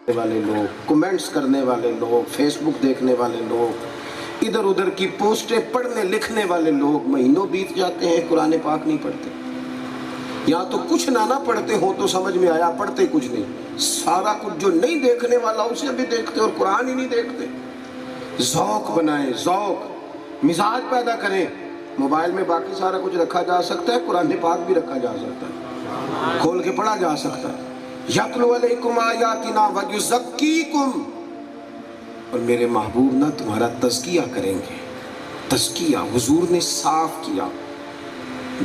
वाले लोग, कमेंट्स करने वाले लोग, फेसबुक देखने वाले लोग, इधर उधर की पोस्टें पढ़ने लिखने वाले लोग, महीनों बीत जाते हैं कुरान पाक नहीं पढ़ते। यहाँ तो कुछ ना पढ़ते हो तो समझ में आया, पढ़ते कुछ नहीं। सारा कुछ जो नहीं देखने वाला उसे भी देखते और कुरान ही नहीं देखते। ज़ौक़ बनाएं, ज़ौक़, मिजाज पैदा करें। मोबाइल में बाकी सारा कुछ रखा जा सकता है, कुरान पाक भी रखा जा सकता है, खोल के पढ़ा जा सकता है। यत्लू अलैकुम आयातिना व युज़क्कीकुम, और मेरे महबूब ना तुम्हारा तज़किया करेंगे। तज़किया हुजूर ने साफ किया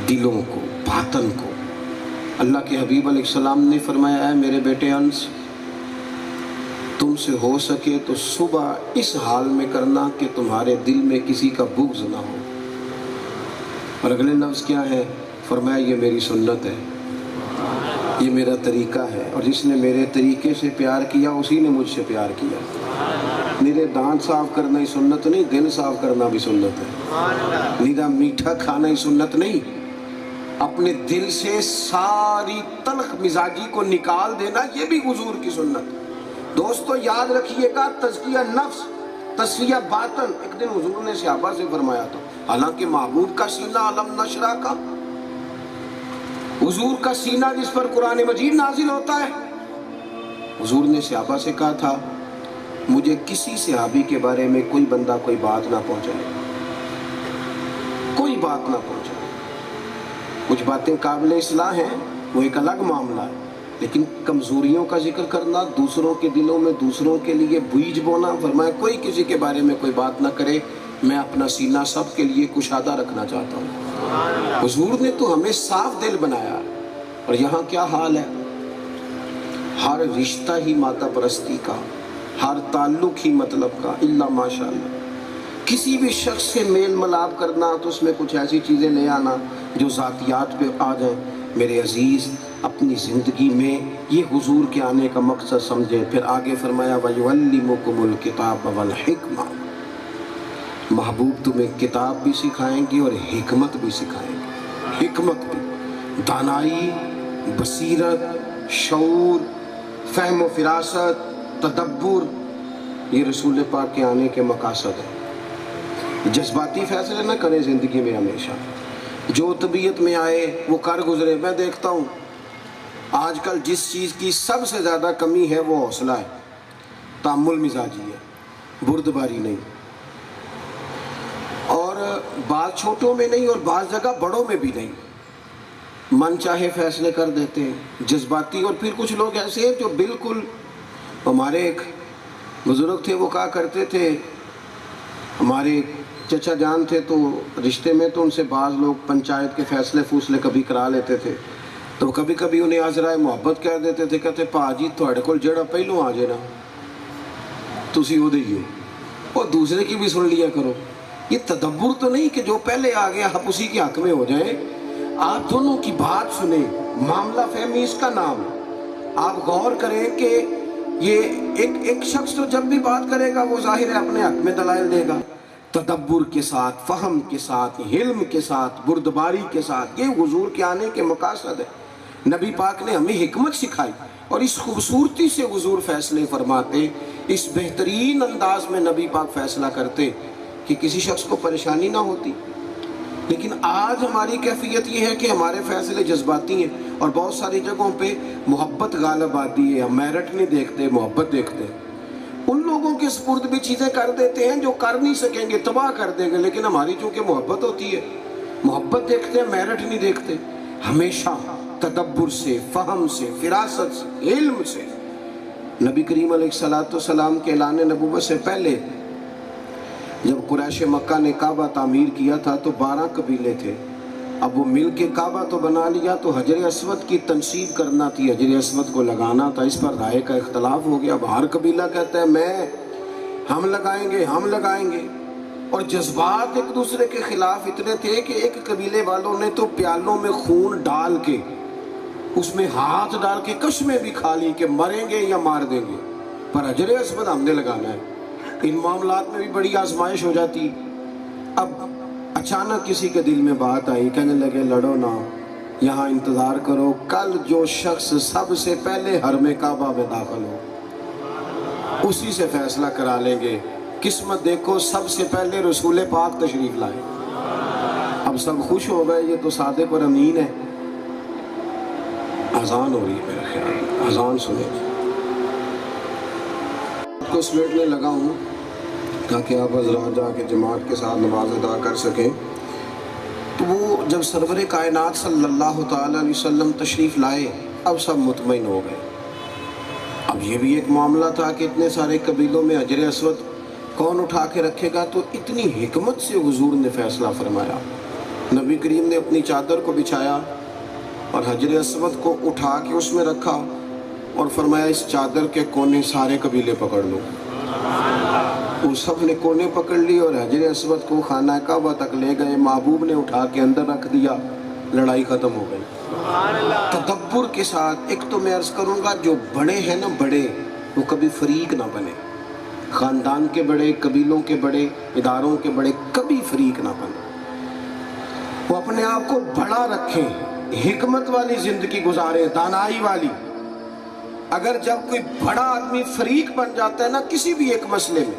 दिलों को, बातन को। अल्लाह के हबीब अलैहिस्सलाम ने फरमाया है, मेरे बेटे अंस, तुमसे हो सके तो सुबह इस हाल में करना कि तुम्हारे दिल में किसी का बुग़्ज़ ना हो। और अगले लफ्ज़ क्या है? फरमाया ये मेरी सुन्नत है, ये मेरा तरीका है, और जिसने मेरे तरीके से प्यार किया उसी ने मुझसे प्यार किया। मेरे दांत साफ करना ही सुन्नत नहीं, दिल साफ करना भी सुन्नत है। निरा मीठा खाना ही सुन्नत नहीं, अपने दिल से सारी तल्ख मिजाजी को निकाल देना ये भी हुजूर की सुन्नत। दोस्तों याद रखिएगा, तज़किया नफ्स, तज़किया बातन, एक दिन हुजूर ने सहाबा से फरमाया था, हालांकि महबूब का सीना अलम नशरा का, हुजूर का सीना जिस पर कुरान मजीद नाजिल होता है, हुजूर ने सहाबा से कहा था, मुझे किसी सहाबी के बारे में कोई बंदा कोई बात ना पहुंचाए, कोई बात ना पहुंचाए। कुछ बातें काबिल इस्लाह हैं, वो एक अलग मामला है, लेकिन कमजोरियों का जिक्र करना, दूसरों के दिलों में दूसरों के लिए बीज बोना, फरमाया कोई किसी के बारे में कोई बात ना करे, मैं अपना सीना सब के लिए कुशादा रखना चाहता हूँ। हुजूर ने तो हमें साफ दिल बनाया, और यहाँ क्या हाल है? हर रिश्ता ही माता परस्ती का, हर ताल्लुक ही मतलब का, इल्ला माशाअल्लाह। किसी भी शख्स से मेल मिलाप करना तो उसमें कुछ ऐसी चीज़ें ले आना जो ज़ातियात पे आ जाए। मेरे अजीज़, अपनी ज़िंदगी में ये हुजूर के आने का मकसद समझे। फिर आगे फरमाया वयुअल्लिमुकुमुल किताब वल हिकमा, महबूब तुम्हें किताब भी सिखाएंगे और हिकमत भी सिखाएंगे। हिकमत भी, दानाई, बसीरत, शऊर, फहम व फिरासत, तदब्बुर, ये रसूल पाक के आने के मकासद है। जज्बाती फैसले न करें ज़िंदगी में हमेशा, जो तबीयत में आए वो कर गुजरे। मैं देखता हूँ आजकल जिस चीज़ की सबसे ज़्यादा कमी है वो हौसला है, तामुल मिजाजी है, बुर्दबारी नहीं। और बात छोटों में नहीं और बाज़ जगह बड़ों में भी नहीं, मन चाहे फैसले कर देते हैं, जज्बाती। और फिर कुछ लोग ऐसे हैं जो बिल्कुल, हमारे एक बुज़ुर्ग थे वो कहा करते थे, हमारे चचा जान थे तो रिश्ते में तो उनसे बाज़ लोग पंचायत के फैसले फूसले कभी करा लेते थे, तो कभी कभी उन्हें आजराए मोहब्बत कह देते थे, कहते भाजी थोड़े को जड़ा पहलों आ जाए ना, तुसी वो दइयो और दूसरे की भी सुन लिया करो। ये तदब्बुर तो नहीं कि जो पहले आ गया आप उसी के हक में हो जाए। आप दोनों की बात सुने, मामला फहमी इसका नाम। आप गौर करें कि ये एक शख्स तो जब भी बात करेगा वो जाहिर है अपने हक में दलाइल देगा, तदब्बुर के साथ, फहम के साथ, हिल्म के साथ, बुर्दबारी के साथ। ये हुजूर के आने के मकासद है। नबी पाक ने हमें हिकमत सिखाई और इस खूबसूरती से हुजूर फैसले फरमाते, इस बेहतरीन अंदाज में नबी पाक फैसला करते कि किसी शख्स को परेशानी ना होती। लेकिन आज हमारी कैफियत ये है कि हमारे फैसले जज्बाती हैं और बहुत सारी जगहों पे मोहब्बत गालिब आती है। हम मेरिट नहीं देखते, मोहब्बत देखते हैं। उन लोगों के सुपुर्द भी चीज़ें कर देते हैं जो कर नहीं सकेंगे, तबाह कर देंगे। लेकिन हमारी चूँकि मोहब्बत होती है, मोहब्बत देखते हैं, मेरिट नहीं देखते। हमेशा तदब्बुर से, फ़हम से, फिरासत से, इल्म से। नबी करीम अलैहिस्सलाम के ऐलान नबुव्वत से पहले जब कुरैश मक्का ने काबा तामीर किया था तो 12 कबीले थे। अब वो मिल के काबा तो बना लिया, तो हजर अस्वद की तनसीब करना थी, हजर अस्वद को लगाना था। इस पर राय का इख्तलाफ हो गया। अब हर कबीला कहता है हम लगाएंगे। और जज्बात एक दूसरे के खिलाफ इतने थे कि एक कबीले वालों ने तो प्यालों में खून डाल के, उसमें हाथ डाल के कस्में भी खा ली कि मरेंगे या मार देंगे, पर हजर अस्वद हमने लगाना है। इन मामलात में भी बड़ी आजमाइश हो जाती। अब अचानक किसी के दिल में बात आई, कहने लगे लड़ो ना, यहाँ इंतज़ार करो, कल जो शख्स सबसे पहले हरम काबा में दाखिल हो اسی سے فیصلہ کرا لیں گے۔ قسمت دیکھو، سب سے پہلے رسول پاک تشریف لائے۔ اب سب خوش ہو گئے، یہ تو صادق اور امین ہے۔ اذان ہو رہی ہے میرا خیال، اذان سنیں۔ کو سمیٹنے لگا ہوں تاکہ آپ حضرات جا کے جماعت کے ساتھ نماز ادا کر سکیں۔ تو وہ جب سرور کائنات صلی اللہ تعالی علیہ وسلم تشریف لائے، اب سب مطمئن ہو گئے۔ اب یہ بھی ایک معاملہ تھا کہ اتنے سارے قبیلوں میں حجر اسود کون اٹھا کے رکھے گا، تو اتنی حکمت سے حضور نے فیصلہ فرمایا۔ نبی کریم نے اپنی چادر کو بچھایا اور حجر اسود کو اٹھا کے اس میں رکھا اور فرمایا اس چادر کے کونے سارے قبیلے پکڑ لو۔ وہ سب نے کونے پکڑ لی اور حجر اسود کو خانہ کعبہ تک لے گئے۔ محبوب نے اٹھا کے اندر رکھ دیا، لڑائی ختم ہو گئی۔ تدبر کے ساتھ، ایک تو میں عرض کروں گا، جو بڑے ہیں نا، بڑے، وہ کبھی فریق نہ بنے۔ خاندان کے بڑے، قبیلوں کے بڑے، اداروں کے بڑے کبھی فریق نہ بنے۔ وہ اپنے آپ کو بڑا رکھیں، حکمت والی زندگی گزاریں، دانائی والی۔ اگر جب کوئی بڑا آدمی فریق بن جاتا ہے نا کسی بھی ایک مسئلے میں،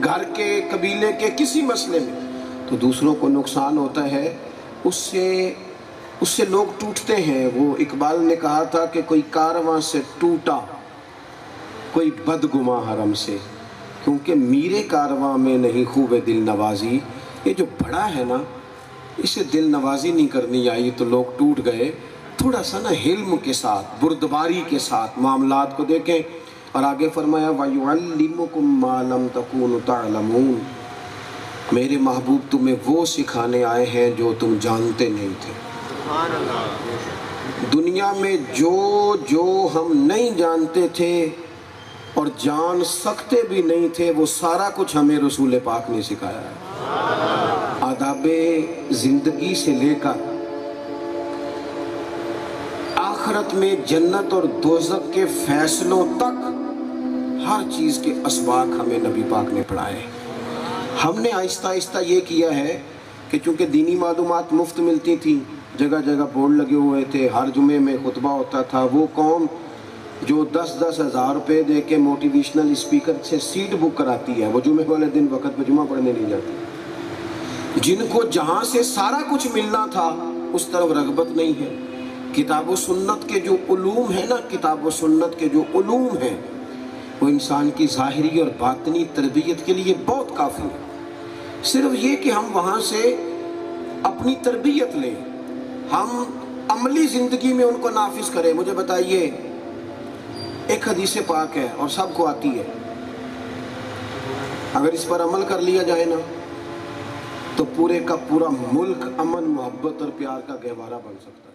گھر کے، قبیلے کے کسی مسئلے میں، تو دوسروں کو نقصان ہوتا ہے، اس سے لوگ ٹوٹتے ہیں۔ وہ اقبال نے کہا تھا کہ کوئی کارواں سے ٹوٹا، کوئی بدگماں حرم سے، کیونکہ میرے کارواں میں نہیں خوب دل نوازی۔ یہ جو بڑا ہے نا، اسے دل نوازی نہیں کرنی آئی تو لوگ ٹوٹ گئے۔ تھوڑا سا نا حلم کے ساتھ، بردباری کے ساتھ معاملات کو دیکھیں۔ اور آگے فرمایا وَيُعَلِّمُكُم مَّا لَمْ تَكُونُوا تَعْلَمُونَ، میرے محبوب تمہیں وہ سکھانے آئے ہیں جو تم جانتے نہیں تھے۔ دنیا میں جو ہم نہیں جانتے تھے اور جان سکتے بھی نہیں تھے، وہ سارا کچھ ہمیں رسول پاک نے سکھایا ہے۔ آداب زندگی سے لے کر آخرت میں جنت اور دوزخ کے فیصلوں تک ہر چیز کے اسباق ہمیں نبی پاک نے پڑھائے۔ ہم نے آہستہ آہستہ یہ کیا ہے کہ چونکہ دینی معلومات مفت ملتی تھیں، جگہ جگہ بورڈ لگے ہوئے تھے، ہر جمعے میں خطبہ ہوتا تھا، وہ قوم جو 10-10 ہزار روپے دے کے موٹیویشنل اسپیکر سے سیٹ بک کراتی ہے، وہ جمعے والے دن وقت پہ جمعہ پڑھنے نہیں جاتی۔ جن کو جہاں سے سارا کچھ ملنا تھا اس طرف رغبت نہیں ہے۔ کتاب و سنت کے جو علوم ہیں نا، کتاب و سنت کے جو علوم ہیں، وہ انسان کی ظاہری اور باطنی تربیت کے لیے بہت کافی ہے۔ صرف یہ کہ ہم وہاں سے اپنی تربیت لیں، ہم عملی زندگی میں ان کو نافذ کریں۔ مجھے بتائیے، ایک حدیث پاک ہے اور سب کو آتی ہے، اگر اس پر عمل کر لیا جائے نا تو پورے کا پورا ملک امن، محبت اور پیار کا گہوارہ بن سکتا ہے۔